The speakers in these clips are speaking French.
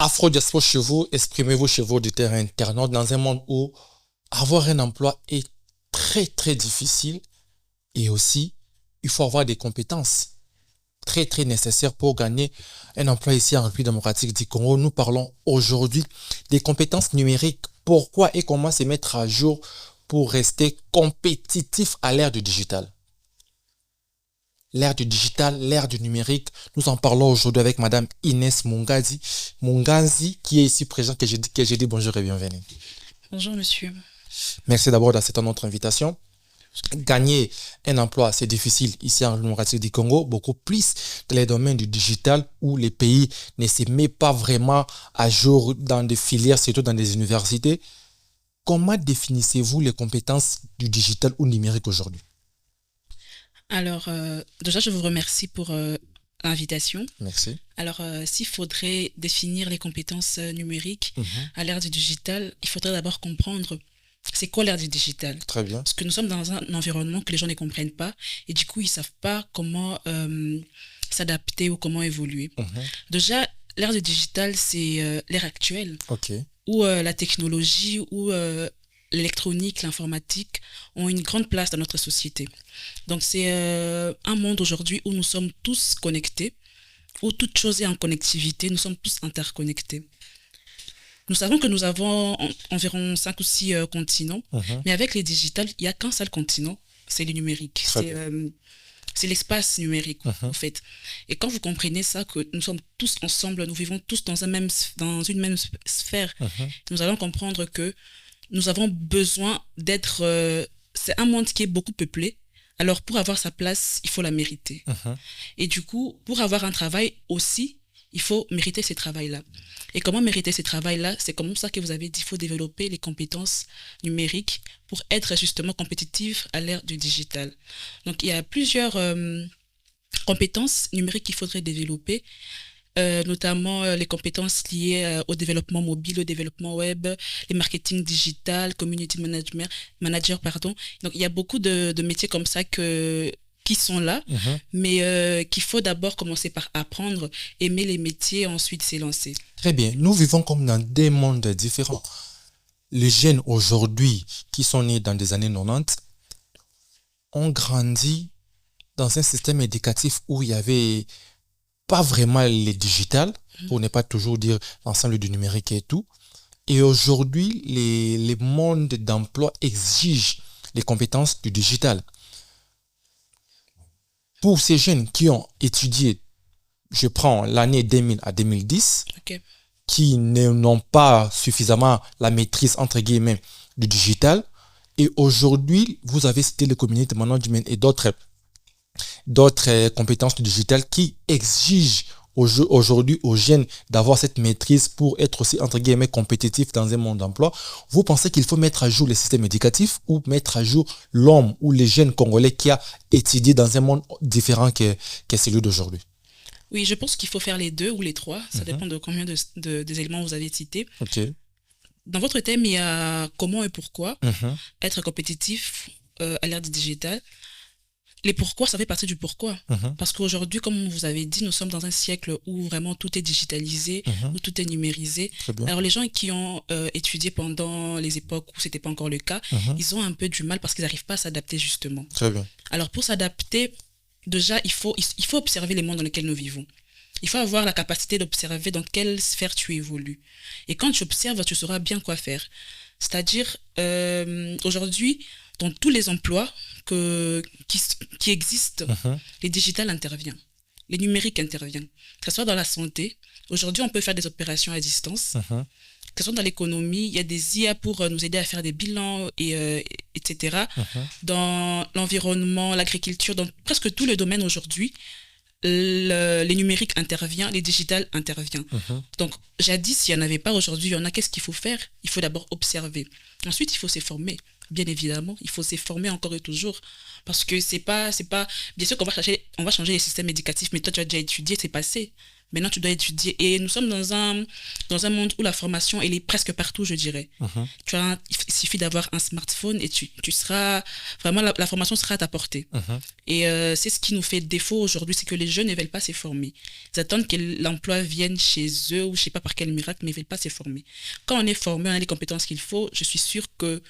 Afro-Diaspora chez vous, exprimez-vous chez vos auditeurs internautes dans un monde où avoir un emploi est très très difficile et aussi il faut avoir des compétences très très nécessaires pour gagner un emploi ici en République démocratique du Congo. Nous parlons aujourd'hui des compétences numériques. Pourquoi et comment se mettre à jour pour rester compétitif à l'ère du digital? L'ère du digital, l'ère du numérique. Nous en parlons aujourd'hui avec Madame Inès Munganzi, qui est ici présente, que j'ai dit bonjour et bienvenue. Bonjour monsieur. Merci d'abord d'accepter notre invitation. Gagner un emploi, c'est difficile ici en République du Congo, beaucoup plus dans les domaines du digital où les pays ne se mettent pas vraiment à jour dans des filières, surtout dans des universités. Comment définissez-vous les compétences du digital ou numérique aujourd'hui? Alors, déjà, je vous remercie pour l'invitation. Merci. Alors, s'il faudrait définir les compétences numériques à l'ère du digital, il faudrait d'abord comprendre c'est quoi l'ère du digital. Très bien. Parce que nous sommes dans un environnement que les gens ne comprennent pas et du coup, ils ne savent pas comment s'adapter ou comment évoluer. Déjà, l'ère du digital, c'est l'ère actuelle où la technologie, où l'électronique, l'informatique ont une grande place dans notre société. Donc c'est un monde aujourd'hui où nous sommes tous connectés, où toute chose est en connectivité, nous sommes tous interconnectés. Nous savons que nous avons environ 5 ou 6 continents, mais avec les digitales, il n'y a qu'un seul continent, c'est le numérique. C'est l'espace numérique, en fait. Et quand vous comprenez ça, que nous sommes tous ensemble, nous vivons tous dans une même sphère, nous allons comprendre que nous avons besoin d'être... c'est un monde qui est beaucoup peuplé. Alors, pour avoir sa place, il faut la mériter. Et du coup, pour avoir un travail aussi, il faut mériter ce travail-là. Et comment mériter ce travail-là? C'est comme ça que vous avez dit, il faut développer les compétences numériques pour être justement compétitif à l'ère du digital. Donc, il y a plusieurs compétences numériques qu'il faudrait développer. Notamment les compétences liées au développement mobile, au développement web, les marketing digital, community manager. Donc, il y a beaucoup de métiers comme ça qui sont là, mais qu'il faut d'abord commencer par apprendre, aimer les métiers, ensuite s'élancer. Très bien. Nous vivons comme dans des mondes différents. Les jeunes aujourd'hui qui sont nés dans des années 90 ont grandi dans un système éducatif où il y avait pas vraiment les digitales, pour ne pas toujours dire l'ensemble du numérique et tout. Et aujourd'hui, les mondes d'emploi exigent les compétences du digital. Pour ces jeunes qui ont étudié, je prends l'année 2000 à 2010, qui n'ont pas suffisamment la maîtrise, entre guillemets, du digital, et aujourd'hui, vous avez cité le community management et d'autres compétences du digital qui exigent aujourd'hui aux jeunes d'avoir cette maîtrise pour être aussi, entre guillemets, compétitif dans un monde d'emploi. Vous pensez qu'il faut mettre à jour le système éducatif ou mettre à jour l'homme ou les jeunes congolais qui a étudié dans un monde différent que celui d'aujourd'hui? Oui, je pense qu'il faut faire les deux ou les trois. Ça dépend de combien des éléments vous avez cités. Dans votre thème, il y a comment et pourquoi être compétitif à l'ère du digital. Les pourquoi, ça fait partie du pourquoi. Parce qu'aujourd'hui, comme vous avez dit, nous sommes dans un siècle où vraiment tout est digitalisé, où tout est numérisé. Alors les gens qui ont étudié pendant les époques où ce n'était pas encore le cas, ils ont un peu du mal parce qu'ils n'arrivent pas à s'adapter justement. Très bien. Alors pour s'adapter, déjà, il faut observer les mondes dans lesquels nous vivons. Il faut avoir la capacité d'observer dans quelle sphère tu évolues. Et quand tu observes, tu sauras bien quoi faire. C'est-à-dire, aujourd'hui, dans tous les emplois qui existent, les digitales interviennent, les numériques interviennent. Que ce soit dans la santé, aujourd'hui on peut faire des opérations à distance, que ce soit dans l'économie, il y a des IA pour nous aider à faire des bilans, etc. Dans l'environnement, l'agriculture, dans presque tous les domaines aujourd'hui, les numériques interviennent, les digitales interviennent. Donc, jadis, il n'y en avait pas, aujourd'hui, il y en a. Qu'est-ce qu'il faut faire? Il faut d'abord observer. Ensuite, il faut se former. Bien évidemment, il faut se former encore et toujours. Parce que c'est pas... Bien sûr qu'on va changer les systèmes éducatifs, mais toi, tu as déjà étudié, c'est passé. Maintenant, tu dois étudier. Et nous sommes dans un monde où la formation, elle est presque partout, je dirais. Il suffit d'avoir un smartphone et tu seras... Vraiment, la formation sera à ta portée. Et c'est ce qui nous fait défaut aujourd'hui, c'est que les jeunes ne veulent pas se former. Ils attendent que l'emploi vienne chez eux ou je ne sais pas par quel miracle, mais ils ne veulent pas se former. Quand on est formé, on a les compétences qu'il faut, je suis sûre que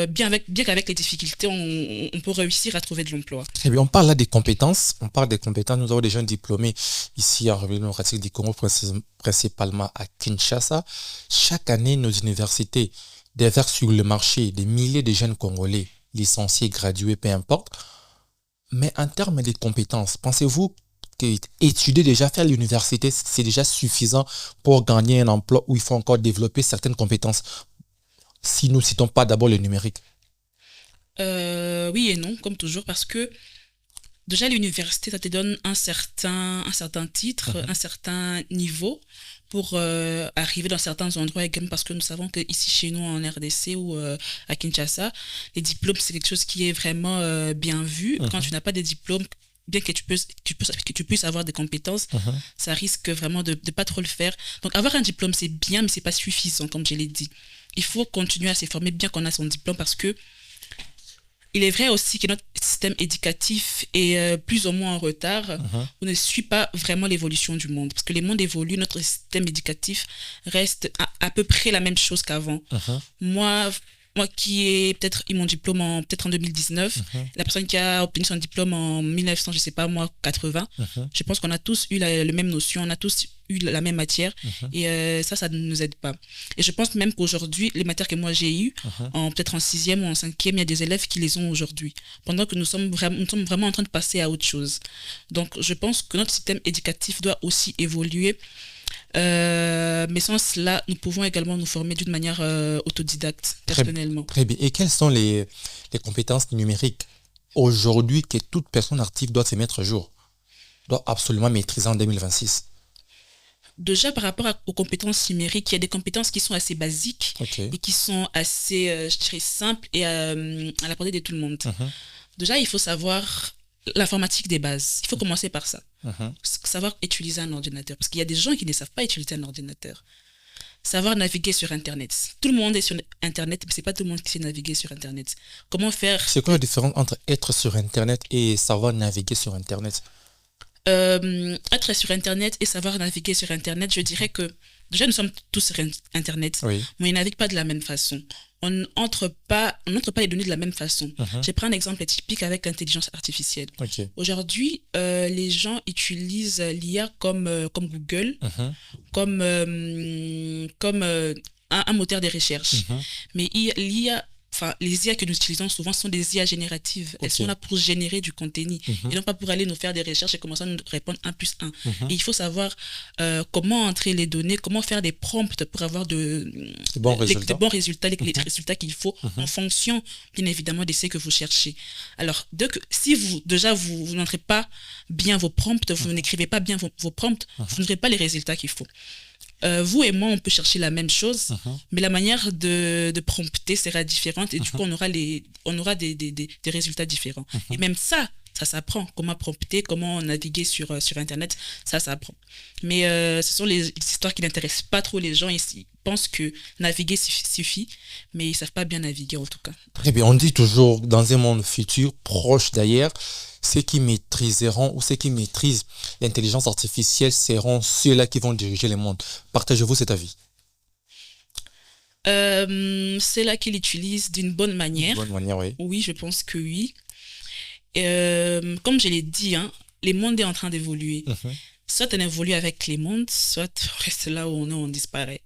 bien qu'avec les difficultés, on peut réussir à trouver de l'emploi. Très bien, on parle là des compétences. On parle des compétences. Nous avons des jeunes diplômés ici en République démocratique du Congo, principalement à Kinshasa. Chaque année, nos universités déversent sur le marché des milliers de jeunes Congolais, licenciés, gradués, peu importe. Mais en termes de compétences, pensez-vous qu'étudier déjà, faire l'université, c'est déjà suffisant pour gagner un emploi où il faut encore développer certaines compétences? Si nous ne citons pas d'abord le numérique. Oui et non, comme toujours, parce que déjà l'université, ça te donne un certain titre, un certain niveau pour arriver dans certains endroits, également parce que nous savons qu'ici chez nous en RDC ou à Kinshasa, les diplômes, c'est quelque chose qui est vraiment bien vu. Quand tu n'as pas de diplôme, bien que tu puisses avoir des compétences, ça risque vraiment de ne pas trop le faire. Donc avoir un diplôme, c'est bien, mais ce n'est pas suffisant, comme je l'ai dit. Il faut continuer à se former bien qu'on a son diplôme parce que il est vrai aussi que notre système éducatif est plus ou moins en retard. On ne suit pas vraiment l'évolution du monde. Parce que le monde évolue, notre système éducatif reste à peu près la même chose qu'avant. Moi qui ai peut-être eu mon diplôme en 2019, la personne qui a obtenu son diplôme en 1900, je sais pas moi, 80, je pense qu'on a tous eu la même notion, on a tous eu la même matière et ça ne nous aide pas. Et je pense même qu'aujourd'hui, les matières que moi j'ai eues, peut-être en 6e ou en 5e, il y a des élèves qui les ont aujourd'hui, pendant que nous sommes vraiment en train de passer à autre chose. Donc je pense que notre système éducatif doit aussi évoluer. Mais sans cela, nous pouvons également nous former d'une manière autodidacte, personnellement. Très bien. Et quelles sont les compétences numériques aujourd'hui que toute personne active doit se mettre à jour, doit absolument maîtriser en 2026? Déjà, par rapport aux compétences numériques, il y a des compétences qui sont assez basiques et qui sont assez, je dirais, simples et à la portée de tout le monde. Déjà, il faut savoir l'informatique des bases. Il faut commencer par ça. Savoir utiliser un ordinateur. Parce qu'il y a des gens qui ne savent pas utiliser un ordinateur. Savoir naviguer sur Internet. Tout le monde est sur Internet, mais ce n'est pas tout le monde qui sait naviguer sur Internet. Comment faire... C'est quoi la différence entre être sur Internet et savoir naviguer sur Internet? Être sur Internet et savoir naviguer sur Internet, je dirais que déjà nous sommes tous sur Internet, mais ils ne naviguent pas de la même façon. On n'entre pas les données de la même façon. Je prends un exemple typique avec l'intelligence artificielle. Aujourd'hui, les gens utilisent l'IA comme Google, comme un moteur de recherche. Mais l'IA, les IA que nous utilisons souvent sont des IA génératives. Elles sont là pour générer du contenu et non pas pour aller nous faire des recherches et commencer à nous répondre 1 plus 1. Et il faut savoir comment entrer les données, comment faire des prompts pour avoir de bons résultats, les résultats qu'il faut en fonction, bien évidemment, de ce que vous cherchez. Alors, si vous n'entrez pas bien vos prompts, vous n'écrivez pas bien vos prompts, vous n'aurez pas les résultats qu'il faut. Vous et moi, on peut chercher la même chose, mais la manière de prompter sera différente et du coup, on aura des résultats différents. Et même ça s'apprend. Comment prompter, comment naviguer sur Internet, ça s'apprend. Mais ce sont les histoires qui n'intéressent pas trop les gens. Ils pensent que naviguer suffit, mais ils ne savent pas bien naviguer en tout cas. Très bien. On dit toujours, dans un monde futur, proche d'ailleurs, ceux qui maîtriseront ou ceux qui maîtrisent l'intelligence artificielle seront ceux-là qui vont diriger le monde. Partagez-vous cet avis? C'est là qu'ils l'utilisent d'une bonne manière. Bonne manière, oui. Oui, je pense que oui. Comme je l'ai dit, les mondes est en train d'évoluer. Soit on évolue avec les mondes, soit on reste là où on disparaît.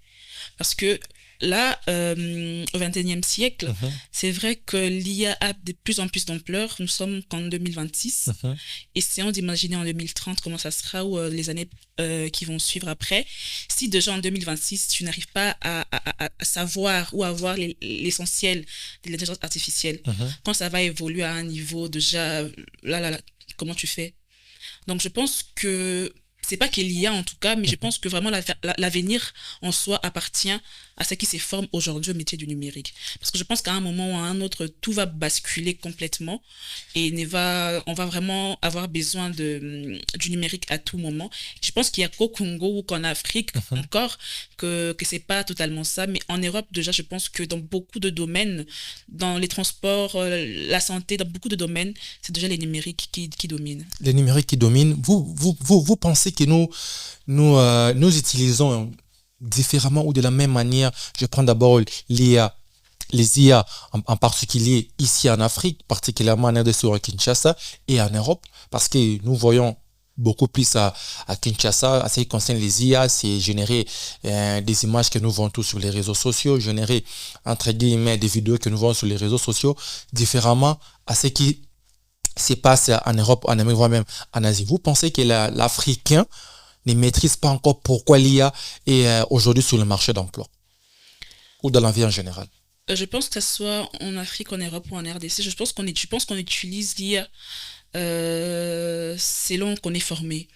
Parce que là, au XXIe siècle, c'est vrai que l'IA a de plus en plus d'ampleur. Nous sommes qu'en 2026. Essayons d'imaginer en 2030 comment ça sera ou les années qui vont suivre après. Si déjà en 2026, tu n'arrives pas à savoir ou à avoir l'essentiel de l'intelligence artificielle, quand ça va évoluer à un niveau déjà, là, comment tu fais? Donc, je pense que c'est pas qu'il y a en tout cas, mais je pense que vraiment l'avenir en soi appartient à ceux qui se forment aujourd'hui au métier du numérique. Parce que je pense qu'à un moment ou à un autre, tout va basculer complètement et on va vraiment avoir besoin du numérique à tout moment. Je pense qu'il y a qu'au Congo ou qu'en Afrique encore que c'est pas totalement ça, mais en Europe déjà, je pense que dans beaucoup de domaines, dans les transports, la santé, dans beaucoup de domaines, c'est déjà les numériques qui dominent. Les numériques qui dominent. Vous pensez que nous utilisons différemment ou de la même manière? Je prends d'abord l'IA. Les IA, en particulier ici en Afrique, particulièrement en RDC ou à Kinshasa et en Europe, parce que nous voyons beaucoup plus à Kinshasa, à ce qui concerne les IA, c'est générer des images que nous voyons tous sur les réseaux sociaux, générer, entre guillemets, des vidéos que nous voyons sur les réseaux sociaux, différemment à ce qui se passe en Europe, en Amérique, voire même en Asie. Vous pensez que l'Africain ne maîtrise pas encore pourquoi l'IA est aujourd'hui sur le marché d'emploi ou dans la vie en général? Je pense que ce soit en Afrique, en Europe ou en RDC, je pense qu'on utilise l'IA selon qu'on est formé.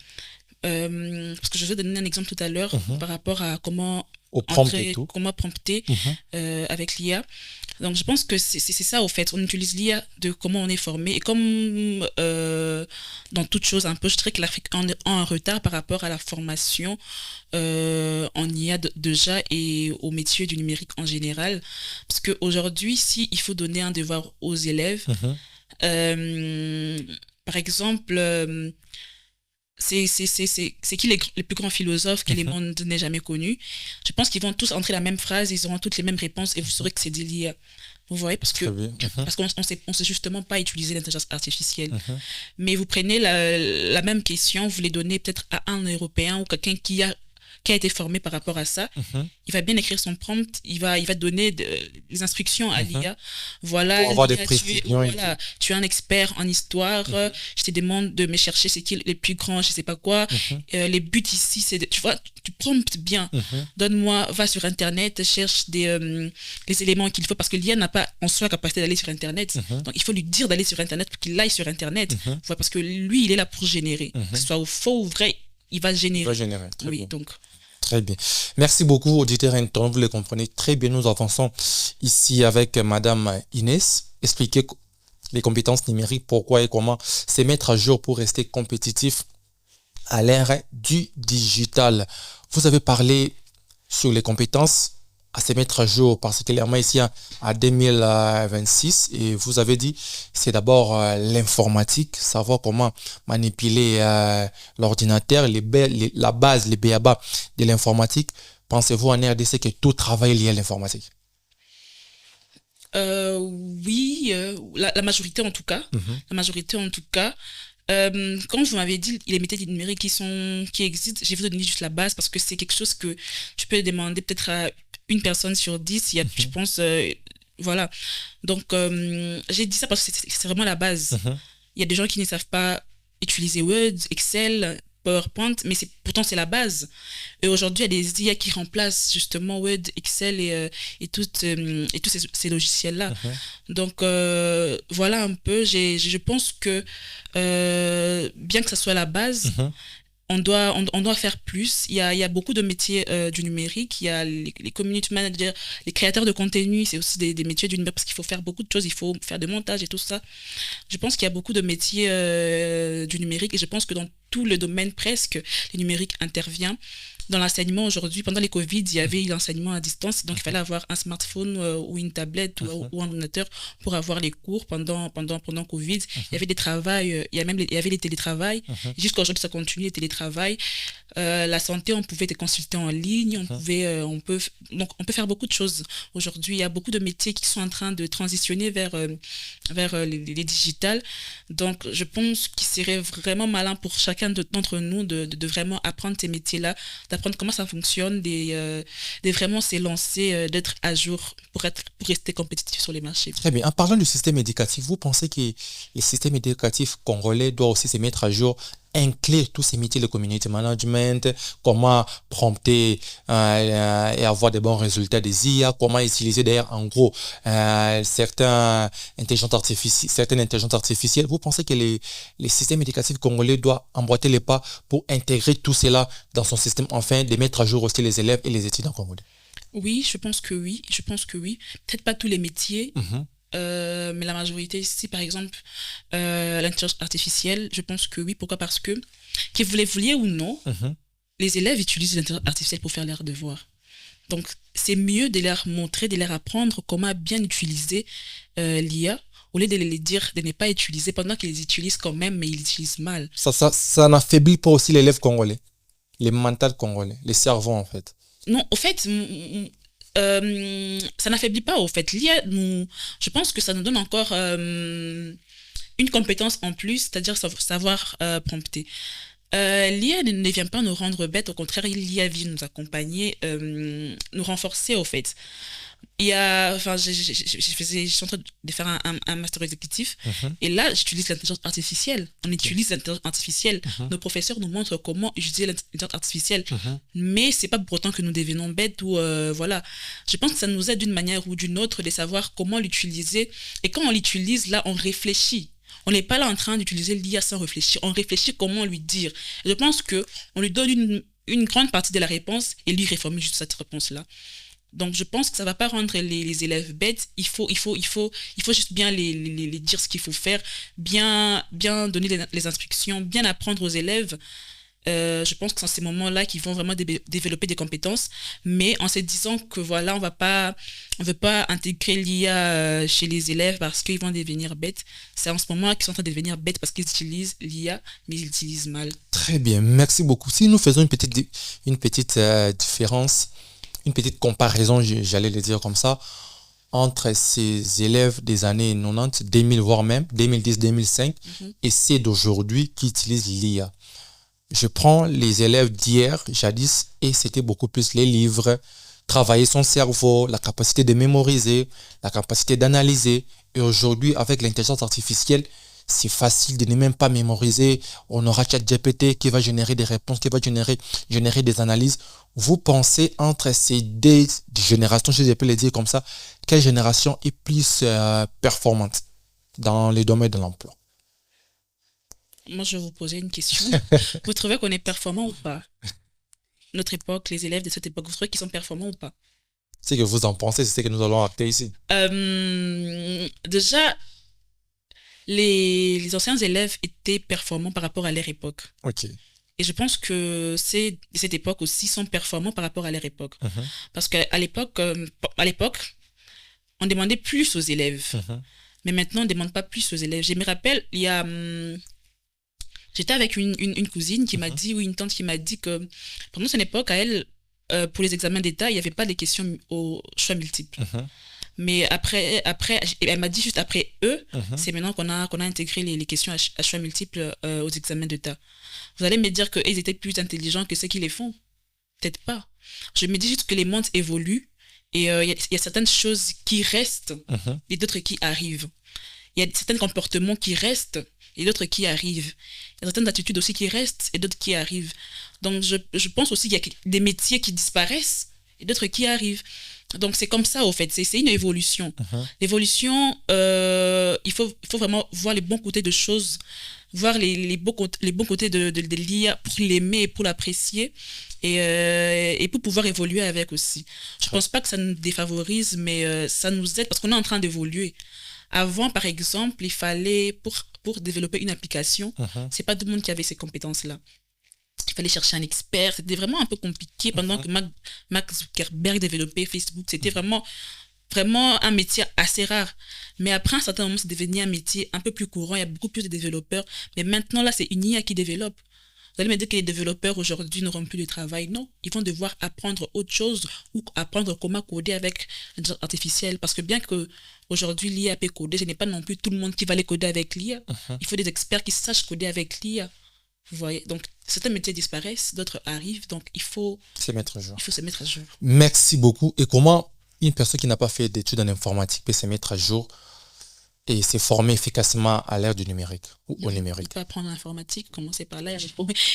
Parce que je vais donner un exemple tout à l'heure par rapport à comment prompter avec l'IA. Donc je pense que c'est ça au fait. On utilise l'IA de comment on est formé. Et comme dans toute chose un peu, je dirais que l'Afrique a un retard par rapport à la formation en IA déjà et au métier du numérique en général. Parce qu'aujourd'hui, si il faut donner un devoir aux élèves, par exemple, c'est qui les plus grands philosophes que le monde n'ait jamais connus? Je pense qu'ils vont tous entrer la même phrase, ils auront toutes les mêmes réponses et vous saurez que c'est de l'IA. Vous voyez, parce qu'on ne sait justement pas utiliser l'intelligence artificielle. Mais vous prenez la même question, vous les donnez peut-être à un Européen ou quelqu'un qui a été formé par rapport à ça, il va bien écrire son prompt, il va donner les instructions à l'IA. Voilà, pour avoir des précisions. Tu es un expert en histoire, je te demande de me chercher c'est qui les plus grands, je sais pas quoi. Les buts ici, tu vois, tu promptes bien. Donne-moi, va sur Internet, cherche les éléments qu'il faut, parce que l'IA n'a pas en soi la capacité d'aller sur Internet. Donc il faut lui dire d'aller sur Internet pour qu'il aille sur Internet. Voilà, parce que lui, il est là pour générer. Que ce soit faux ou vrai, il va générer. Oui, bien. Donc. Très bien. Merci beaucoup, auditeurs internautes. Vous le comprenez très bien. Nous avançons ici avec Madame Inès. Expliquer les compétences numériques, pourquoi et comment se mettre à jour pour rester compétitif à l'ère du digital. Vous avez parlé sur les compétences à se mettre à jour, particulièrement ici à 2026, et vous avez dit c'est d'abord l'informatique, savoir comment manipuler l'ordinateur, la base, les b.a.-ba de l'informatique. Pensez-vous en RDC que tout travail est lié à l'informatique? Oui, la majorité en tout cas. La majorité en tout cas. Quand vous m'avez dit les métiers du numérique qui existent, j'ai voulu donner juste la base parce que c'est quelque chose que tu peux demander peut-être à une personne sur 10, il y a, je pense, voilà. Donc, j'ai dit ça parce que c'est vraiment la base. Il y a des gens qui ne savent pas utiliser Word, Excel, PowerPoint, mais pourtant c'est la base. Et aujourd'hui, il y a des IA qui remplacent justement Word, Excel et tous ces logiciels-là. Donc, voilà un peu. Je pense que bien que ça soit la base, on doit faire plus. Il y a beaucoup de métiers du numérique. Il y a les community managers, les créateurs de contenu, c'est aussi des métiers du numérique parce qu'il faut faire beaucoup de choses, il faut faire des montages et tout ça. Je pense qu'il y a beaucoup de métiers du numérique et je pense que dans tout le domaine presque, le numérique intervient. Dans l'enseignement aujourd'hui, pendant les Covid, il y avait l'enseignement à distance, donc il fallait avoir un smartphone ou une tablette ou un ordinateur pour avoir les cours pendant Covid. Il y avait des travails, il y avait les télétravails. Jusqu'à aujourd'hui, ça continue, les télétravails. La santé, on pouvait te consulter en ligne, on peut faire beaucoup de choses. Aujourd'hui, il y a beaucoup de métiers qui sont en train de transitionner vers les digitales. Donc, je pense qu'il serait vraiment malin pour chacun d'entre nous de vraiment apprendre ces métiers-là, d'apprendre comment ça fonctionne, de vraiment s'élancer, d'être à jour pour rester compétitif sur les marchés. Très bien. En parlant du système éducatif, vous pensez que le système éducatif congolais doit aussi se mettre à jour inclure tous ces métiers de community management, comment prompter et avoir des bons résultats des IA, comment utiliser d'ailleurs en gros certaines intelligences artificielles. Vous pensez que les systèmes éducatifs congolais doivent emboîter les pas pour intégrer tout cela dans son système, afin de mettre à jour aussi les élèves et les étudiants congolais? Oui, je pense que oui. Peut-être pas tous les métiers, mais la majorité, si par exemple l'intelligence artificielle, je pense que oui. Pourquoi? Parce que, vous les vouliez ou non, les élèves utilisent l'intelligence artificielle pour faire leurs devoirs. Donc, c'est mieux de leur montrer, de leur apprendre comment bien utiliser l'IA, au lieu de les dire de ne pas utiliser, pendant qu'ils les utilisent quand même, mais ils l'utilisent mal. Ça n'affaiblit pas aussi l'élève congolais, les mentales congolais, les cerveaux en fait? Non, au fait, ça n'affaiblit pas, au fait. L'IA, je pense que ça nous donne encore une compétence en plus, c'est-à-dire savoir prompter. L'IA ne vient pas nous rendre bêtes, au contraire, l'IA vient nous accompagner, nous renforcer, au fait. Je suis en train de faire un master exécutif, et là, j'utilise l'intelligence artificielle. On utilise l'intelligence artificielle. Nos professeurs nous montrent comment utiliser l'intelligence artificielle. Mais c'est pas pour autant que nous devenons bêtes ou voilà. Je pense que ça nous aide d'une manière ou d'une autre de savoir comment l'utiliser. Et quand on l'utilise, là, on réfléchit. On n'est pas là en train d'utiliser l'IA sans réfléchir. On réfléchit comment lui dire. Et je pense qu'on lui donne une grande partie de la réponse et lui reformule juste cette réponse-là. Donc, je pense que ça ne va pas rendre les élèves bêtes. Il faut juste bien les dire ce qu'il faut faire, bien donner les instructions, bien apprendre aux élèves. Je pense que c'est dans ces moments-là qu'ils vont vraiment développer des compétences, mais en se disant que voilà, on veut pas intégrer l'IA chez les élèves parce qu'ils vont devenir bêtes. C'est en ce moment qu'ils sont en train de devenir bêtes parce qu'ils utilisent l'IA, mais ils l'utilisent mal. Très bien, merci beaucoup. Si nous faisons une petite différence, une petite comparaison, j'allais le dire comme ça, entre ces élèves des années 90, 2000, voire même 2010, 2005, et ceux d'aujourd'hui qui utilisent l'IA. Je prends les élèves d'hier, jadis, et c'était beaucoup plus les livres, travailler son cerveau, la capacité de mémoriser, la capacité d'analyser. Et aujourd'hui, avec l'intelligence artificielle, c'est facile de ne même pas mémoriser. On aura ChatGPT qui va générer des réponses, qui va générer des analyses. Vous pensez entre ces deux générations, je peux le dire comme ça, quelle génération est plus performante dans les domaines de l'emploi? Moi, je vais vous poser une question. Vous trouvez qu'on est performant ou pas? Notre époque, les élèves de cette époque, vous trouvez qu'ils sont performants ou pas? C'est que vous en pensez, c'est ce que nous allons acter ici. Déjà, les anciens élèves étaient performants par rapport à leur époque. Ok. Et je pense que ces de cette époque aussi sont performants par rapport à leur époque. Parce qu'à l'époque, on demandait plus aux élèves. Mais maintenant, on ne demande pas plus aux élèves. Je me rappelle, il y a... j'étais avec une cousine qui m'a dit, ou une tante qui m'a dit que pendant son époque, à elle, pour les examens d'État, il n'y avait pas de questions au choix multiple. Mais après, elle m'a dit juste après eux, c'est maintenant qu'on a intégré les questions à choix multiples aux examens d'État. Vous allez me dire qu'ils étaient plus intelligents que ceux qui les font? Peut-être pas. Je me dis juste que les mondes évoluent et il y a certaines choses qui restent et d'autres qui arrivent. Il y a certains comportements qui restent et d'autres qui arrivent. Il y a certaines attitudes aussi qui restent et d'autres qui arrivent. Donc, je pense aussi qu'il y a des métiers qui disparaissent et d'autres qui arrivent. Donc, c'est comme ça, au fait. C'est une évolution. L'évolution, il faut vraiment voir les bons côtés de choses, voir les bons côtés de l'IA pour l'aimer et pour l'apprécier et pour pouvoir évoluer avec aussi. Je ne pense pas que ça nous défavorise, mais ça nous aide parce qu'on est en train d'évoluer. Avant, par exemple, il fallait, pour développer une application, c'est pas tout le monde qui avait ces compétences-là. Il fallait chercher un expert. C'était vraiment un peu compliqué pendant que Mark Zuckerberg développait Facebook. C'était vraiment un métier assez rare. Mais après, à un certain moment, c'est devenu un métier un peu plus courant. Il y a beaucoup plus de développeurs. Mais maintenant, là, c'est une IA qui développe. Vous allez me dire que les développeurs aujourd'hui n'auront plus de travail. Non, ils vont devoir apprendre autre chose ou apprendre comment coder avec l'intelligence artificielle. Parce que bien que aujourd'hui l'IA peut coder, ce n'est pas non plus tout le monde qui va les coder avec l'IA. Il faut des experts qui sachent coder avec l'IA. Vous voyez, donc certains métiers disparaissent, d'autres arrivent, donc il faut se mettre à jour. Il faut se mettre à jour. Merci beaucoup. Et comment une personne qui n'a pas fait d'études en informatique peut se mettre à jour et se former efficacement à l'ère du numérique ou au numérique? On peut apprendre l'informatique, commencer par là. Il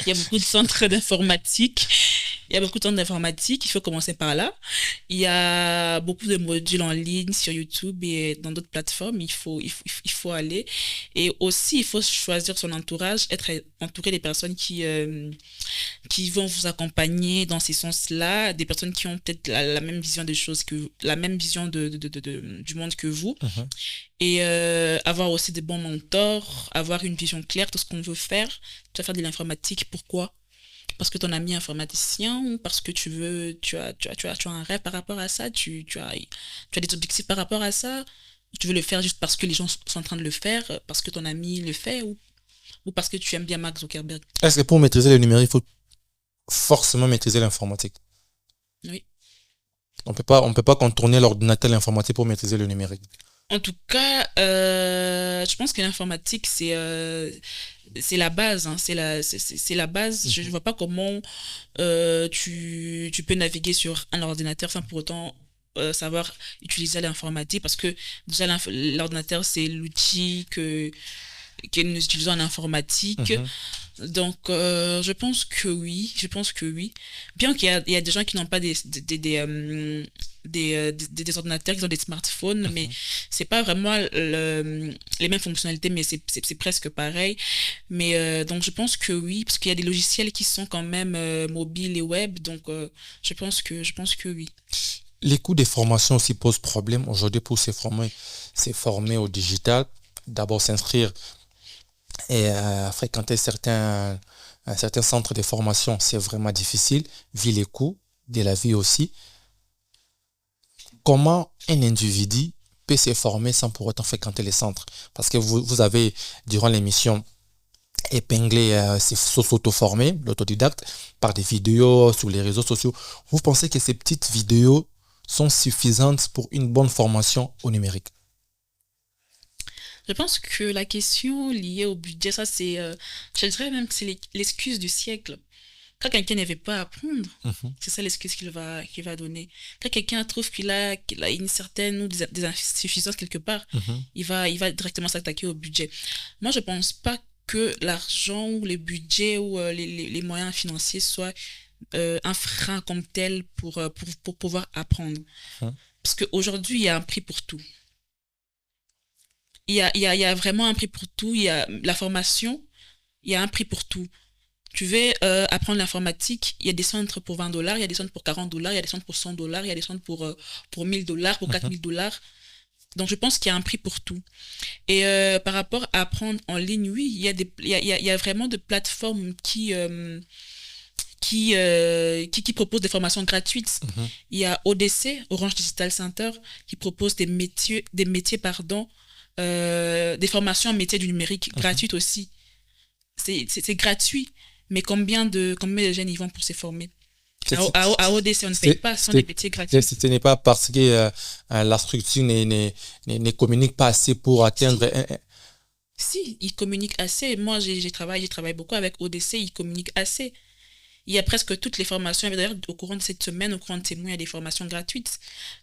y a beaucoup de centres d'informatique. Il faut commencer par là. Il y a beaucoup de modules en ligne sur YouTube et dans d'autres plateformes. Il faut aller. Et aussi, il faut choisir son entourage, être entouré des personnes qui vont vous accompagner dans ces sens-là, des personnes qui ont peut-être la même vision des choses la même vision du monde que vous. Et avoir aussi des bons mentors, avoir une vision claire de ce qu'on veut faire. Tu vas faire de l'informatique, pourquoi? Parce que ton ami est informaticien ou parce que tu as un rêve par rapport à ça, tu as des objectifs par rapport à ça, tu veux le faire juste parce que les gens sont en train de le faire, parce que ton ami le fait ou parce que tu aimes bien Mark Zuckerberg. Est-ce que pour maîtriser le numérique, il faut forcément maîtriser l'informatique? Oui. On peut pas contourner l'ordinateur et l'informatique pour maîtriser le numérique. En tout cas, je pense que l'informatique, c'est la base. Hein, c'est la base. Je ne vois pas comment tu peux naviguer sur un ordinateur sans pour autant savoir utiliser l'informatique. Parce que déjà, l'ordinateur, c'est l'outil que nous utilisons en informatique. Donc, je pense que oui. Bien qu'il y a des gens qui n'ont pas des ordinateurs, qui ont des smartphones, mais c'est pas vraiment les mêmes fonctionnalités, mais c'est presque pareil. Mais donc, je pense que oui, parce qu'il y a des logiciels qui sont quand même mobiles et web. Donc, je pense que oui. Les coûts des formations aussi posent problème aujourd'hui pour se former au digital. D'abord, s'inscrire et fréquenter un certain centre de formation, c'est vraiment difficile, vu les coûts de la vie aussi. Comment un individu peut se former sans pour autant fréquenter les centres? Parce que vous avez, durant l'émission, épinglé s'auto-former, l'autodidacte, par des vidéos sur les réseaux sociaux. Vous pensez que ces petites vidéos sont suffisantes pour une bonne formation au numérique? Je pense que la question liée au budget, ça c'est, je dirais même que c'est l'excuse du siècle. Quand quelqu'un ne veut pas apprendre, c'est ça l'excuse qu'il va donner. Quand quelqu'un trouve qu'il a une certaine ou des insuffisances quelque part, il va directement s'attaquer au budget. Moi, je pense pas que l'argent ou les budgets ou les moyens financiers soient un frein comme tel pour pouvoir apprendre. Parce qu'aujourd'hui, il y a un prix pour tout. Il y a vraiment un prix pour tout. Il y a la formation, il y a un prix pour tout. Tu veux apprendre l'informatique, il y a des centres pour $20, il y a des centres pour $40, il y a des centres pour $100, il y a des centres pour $1,000, pour $4,000. Donc, je pense qu'il y a un prix pour tout. Et par rapport à apprendre en ligne, oui, il y a vraiment des plateformes qui proposent des formations gratuites. Il y a ODC, Orange Digital Center, qui propose des métiers, des formations en métiers du numérique gratuites aussi. C'est gratuit, mais combien de jeunes y vont pour se former? À ODC, on ne paye pas, ce sont des métiers gratuits. Ce n'est pas parce que la structure ne communique pas assez pour atteindre... Si, ils communiquent assez. Moi, j'ai travaillé beaucoup avec ODC, ils communiquent assez. Il y a presque toutes les formations. D'ailleurs, au courant de cette semaine, au courant de ces mois, il y a des formations gratuites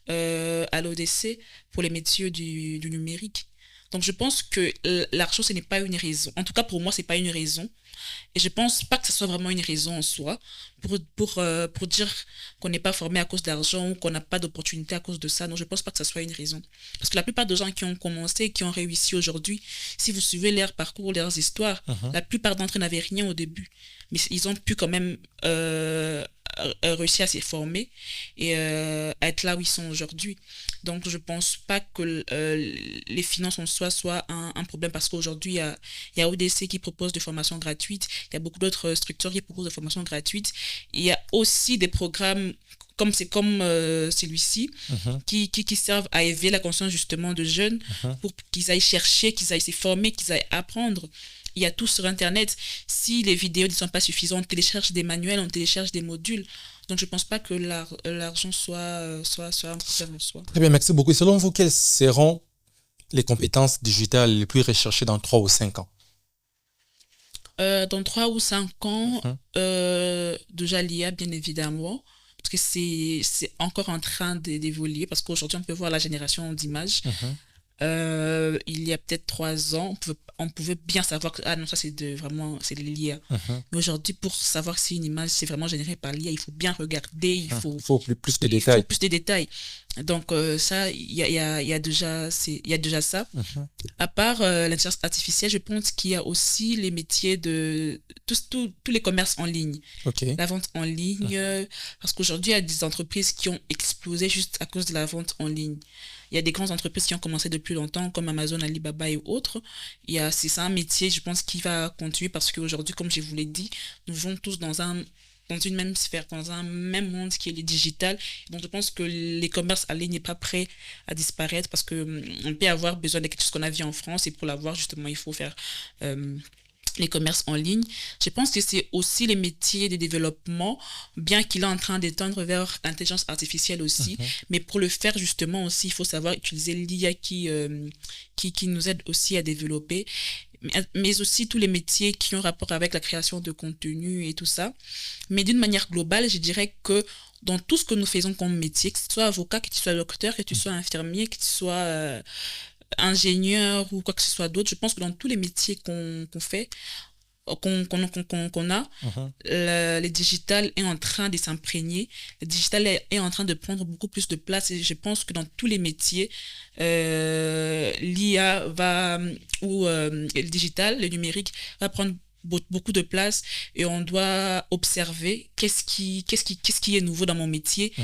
à l'ODC pour les métiers du numérique. Donc, je pense que l'argent, ce n'est pas une raison. En tout cas, pour moi, ce n'est pas une raison. Et je ne pense pas que ce soit vraiment une raison en soi pour dire qu'on n'est pas formé à cause d'argent ou qu'on n'a pas d'opportunité à cause de ça. Non, je ne pense pas que ce soit une raison. Parce que la plupart des gens qui ont commencé, qui ont réussi aujourd'hui, si vous suivez leur parcours, leurs histoires, la plupart d'entre eux n'avaient rien au début. Mais ils ont pu quand même réussir à se former et à être là où ils sont aujourd'hui. Donc, je ne pense pas que les finances en soi soient un problème parce qu'aujourd'hui, il y a ODC qui propose des formations gratuites. Il y a beaucoup d'autres structures qui proposent des formations gratuites. Il y a aussi des programmes comme celui-ci qui servent à éveiller la conscience justement de jeunes pour qu'ils aillent chercher, qu'ils aillent se former, qu'ils aillent apprendre. Il y a tout sur Internet. Si les vidéos ne sont pas suffisantes, on télécharge des manuels, on télécharge des modules. Donc, je ne pense pas que l'argent soit un problème en soi. Très bien, merci beaucoup. Selon vous, quelles seront les compétences digitales les plus recherchées dans 3 ou 5 ans? Dans 3 ou 5 ans, déjà l'IA, bien évidemment, parce que c'est encore en train d'évoluer, parce qu'aujourd'hui, on peut voir la génération d'images. il y a peut-être 3 ans, on pouvait bien savoir que, ah non, ça c'est c'est de l'IA. Mais aujourd'hui, pour savoir si une image c'est vraiment générée par l'IA, il faut bien regarder, il faut plus de détails. Il faut plus de détails. Donc ça, il y a déjà ça. À part l'intelligence artificielle, je pense qu'il y a aussi les métiers de tous les commerces en ligne. La vente en ligne, parce qu'aujourd'hui, il y a des entreprises qui ont explosé juste à cause de la vente en ligne. Il y a des grandes entreprises qui ont commencé depuis longtemps, comme Amazon, Alibaba et autres. C'est un métier, je pense, qui va continuer parce qu'aujourd'hui, comme je vous l'ai dit, nous vivons tous dans une même sphère, dans un même monde qui est le digital. Donc, je pense que les commerces en ligne n'est pas prêt à disparaître parce qu'on peut avoir besoin de quelque chose qu'on a vu en France et pour l'avoir, justement, il faut faire les commerces en ligne. Je pense que c'est aussi les métiers de développement, bien qu'il est en train d'étendre vers l'intelligence artificielle aussi. Mais pour le faire, justement, aussi, il faut savoir utiliser l'IA qui nous aide aussi à développer. Mais aussi tous les métiers qui ont rapport avec la création de contenu et tout ça. Mais d'une manière globale, je dirais que dans tout ce que nous faisons comme métier, que tu sois avocat, que tu sois docteur, que tu sois infirmier, que tu sois ingénieur ou quoi que ce soit d'autre, je pense que dans tous les métiers qu'on fait, qu'on a, le digital est en train de s'imprégner, le digital est en train de prendre beaucoup plus de place et je pense que dans tous les métiers, l'IA ou le digital, le numérique va prendre beaucoup de place et on doit observer qu'est-ce qui est nouveau dans mon métier,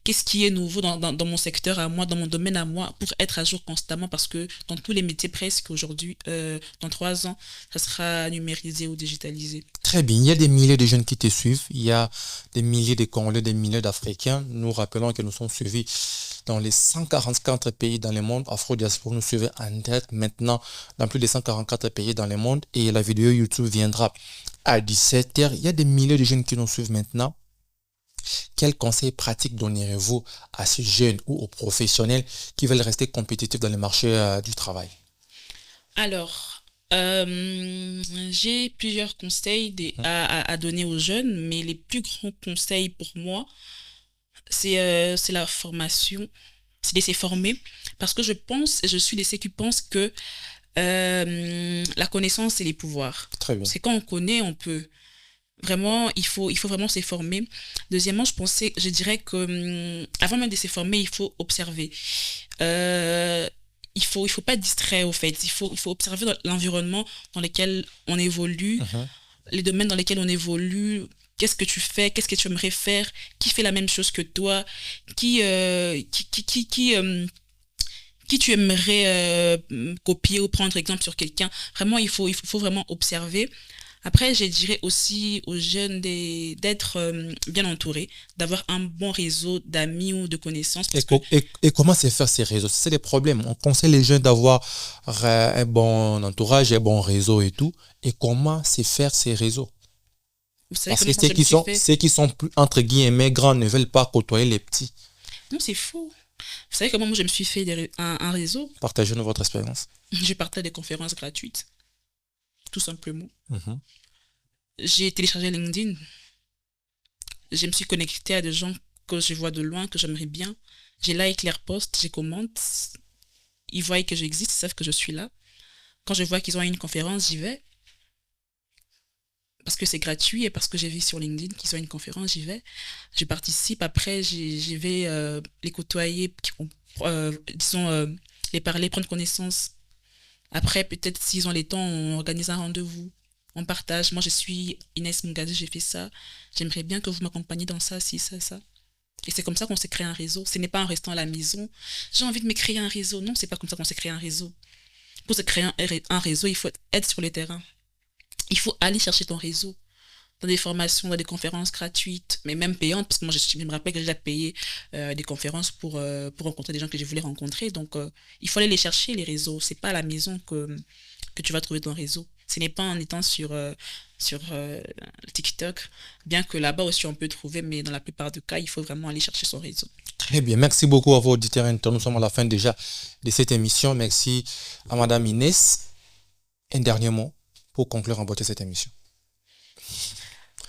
qu'est-ce qui est nouveau dans mon secteur à moi, dans mon domaine à moi, pour être à jour constamment parce que dans tous les métiers presque aujourd'hui, dans 3 ans, ça sera numérisé ou digitalisé. Très bien, il y a des milliers de jeunes qui te suivent, il y a des milliers de Congolais, des milliers d'Africains. Nous rappelons que nous sommes suivis dans les 144 pays dans le monde. Afro-Diaspora nous suivait en tête maintenant dans plus de 144 pays dans le monde et la vidéo YouTube viendra à 17h. Il y a des milliers de jeunes qui nous suivent maintenant. Quels conseils pratiques donnerez-vous à ces jeunes ou aux professionnels qui veulent rester compétitifs dans le marché du travail? Alors, j'ai plusieurs conseils à donner aux jeunes, mais les plus grands conseils pour moi, c'est la formation, c'est de se former, parce que je suis de ceux qui pensent que la connaissance, c'est les pouvoirs. Très bien. C'est quand on connaît, on peut. Vraiment, il faut vraiment se former. Deuxièmement, je dirais que avant même de se former, il faut observer. Il faut pas être distrait au fait. Il faut observer l'environnement dans lequel on évolue, les domaines dans lesquels on évolue. Qu'est-ce que tu fais? Qu'est-ce que tu aimerais faire? Qui fait la même chose que toi? Qui tu aimerais copier ou prendre exemple sur quelqu'un? Vraiment, il faut vraiment observer. Après, je dirais aussi aux jeunes d'être bien entourés, d'avoir un bon réseau d'amis ou de connaissances. Et comment c'est faire ces réseaux? C'est des problèmes. On conseille les jeunes d'avoir un bon entourage, un bon réseau et tout. Et comment c'est faire ces réseaux? Parce que ceux qui sont plus, entre guillemets, grands ne veulent pas côtoyer les petits. Non, c'est faux. Vous savez comment moi je me suis fait un réseau? Partagez-nous votre expérience. Je partage des conférences gratuites. Tout simplement. J'ai téléchargé LinkedIn. Je me suis connectée à des gens que je vois de loin, que j'aimerais bien. J'ai like leurs posts, je commente. Ils voient que j'existe, ils savent que je suis là. Quand je vois qu'ils ont une conférence, j'y vais. Parce que c'est gratuit et parce que j'ai vu sur LinkedIn qu'ils ont une conférence, j'y vais. Je participe. Après, j'y vais les côtoyer, les parler, prendre connaissance. Après, peut-être s'ils ont les temps, on organise un rendez-vous. On partage. Moi, je suis Inès Mungazi, j'ai fait ça. J'aimerais bien que vous m'accompagniez dans ça, si, ça, ça. Et c'est comme ça qu'on s'est créé un réseau. Ce n'est pas en restant à la maison. J'ai envie de me créer un réseau. Non, c'est pas comme ça qu'on s'est créé un réseau. Pour se créer un réseau, il faut être sur le terrain. Il faut aller chercher ton réseau. Dans des formations, dans des conférences gratuites, mais même payantes, parce que moi, je me rappelle que j'ai déjà payé des conférences pour rencontrer des gens que je voulais rencontrer. Donc, il faut aller les chercher, les réseaux. C'est pas à la maison que tu vas trouver ton réseau. Ce n'est pas en étant sur TikTok, bien que là-bas aussi on peut trouver, mais dans la plupart des cas, il faut vraiment aller chercher son réseau. Très bien, merci beaucoup à vos auditeurs internautes. Nous sommes à la fin déjà de cette émission. Merci à Madame Inès. Un dernier mot pour conclure en beauté cette émission.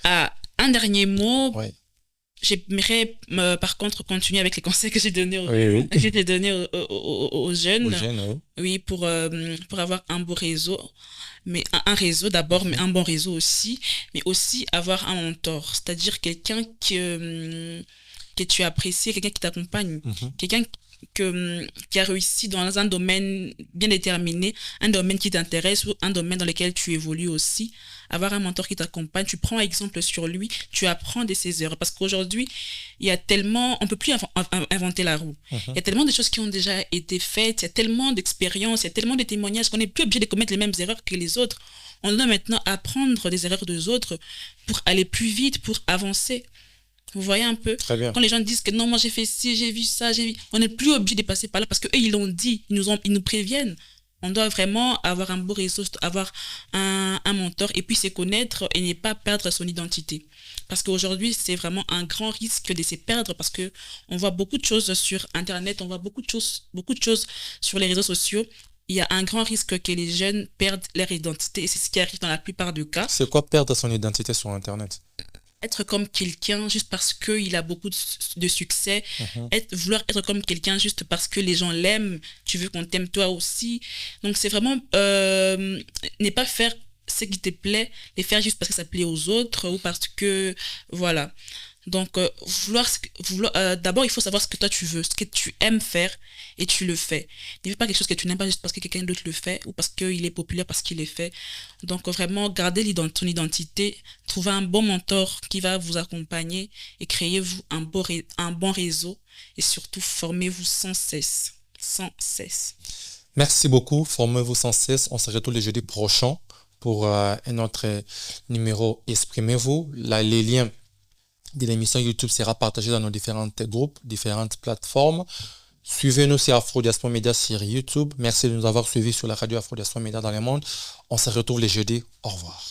Un dernier mot. Oui. j'aimerais par contre continuer avec les conseils que j'ai donnés aux jeunes. Oui, pour avoir un beau réseau. Mais un réseau d'abord, mais un bon réseau aussi. Mais aussi avoir un mentor. C'est-à-dire quelqu'un que tu apprécies, quelqu'un qui t'accompagne. Quelqu'un qui a réussi dans un domaine bien déterminé, un domaine qui t'intéresse ou un domaine dans lequel tu évolues aussi. Avoir un mentor qui t'accompagne, tu prends exemple sur lui, tu apprends de ses erreurs. Parce qu'aujourd'hui, il y a tellement, on ne peut plus inventer la roue. Il y a tellement de choses qui ont déjà été faites, il y a tellement d'expériences, il y a tellement de témoignages qu'on n'est plus obligé de commettre les mêmes erreurs que les autres. On doit maintenant apprendre des erreurs des autres pour aller plus vite, pour avancer. Vous voyez un peu? Quand les gens disent que non, moi j'ai fait ci, j'ai vu ça, on n'est plus obligé de passer par là parce qu'eux, ils l'ont dit, ils nous préviennent. On doit vraiment avoir un beau réseau, avoir un mentor et puis se connaître et ne pas perdre son identité. Parce qu'aujourd'hui, c'est vraiment un grand risque de se perdre parce qu'on voit beaucoup de choses sur Internet, on voit beaucoup de choses sur les réseaux sociaux. Il y a un grand risque que les jeunes perdent leur identité et c'est ce qui arrive dans la plupart des cas. C'est quoi perdre son identité sur Internet? Être comme quelqu'un juste parce qu'il a beaucoup de succès, vouloir être comme quelqu'un juste parce que les gens l'aiment, tu veux qu'on t'aime toi aussi. Donc c'est vraiment ne pas faire ce qui te plaît, les faire juste parce que ça plaît aux autres ou parce que voilà. Donc d'abord il faut savoir ce que toi tu veux, ce que tu aimes faire et tu le fais. Ne fais pas quelque chose que tu n'aimes pas juste parce que quelqu'un d'autre le fait ou parce qu'il est populaire, parce qu'il est fait. Donc vraiment garder ton identité, trouver un bon mentor qui va vous accompagner et créez-vous un bon réseau et surtout formez-vous sans cesse. Merci beaucoup, formez-vous sans cesse. On se retrouve le jeudi prochain pour un autre numéro Exprimez-vous. Là, les liens de l'émission YouTube sera partagé dans nos différents groupes, différentes plateformes. Suivez-nous sur Afro-Diaspora Média sur YouTube. Merci de nous avoir suivis sur la radio Afro-Diaspora Média dans le monde. On se retrouve les jeudis. Au revoir.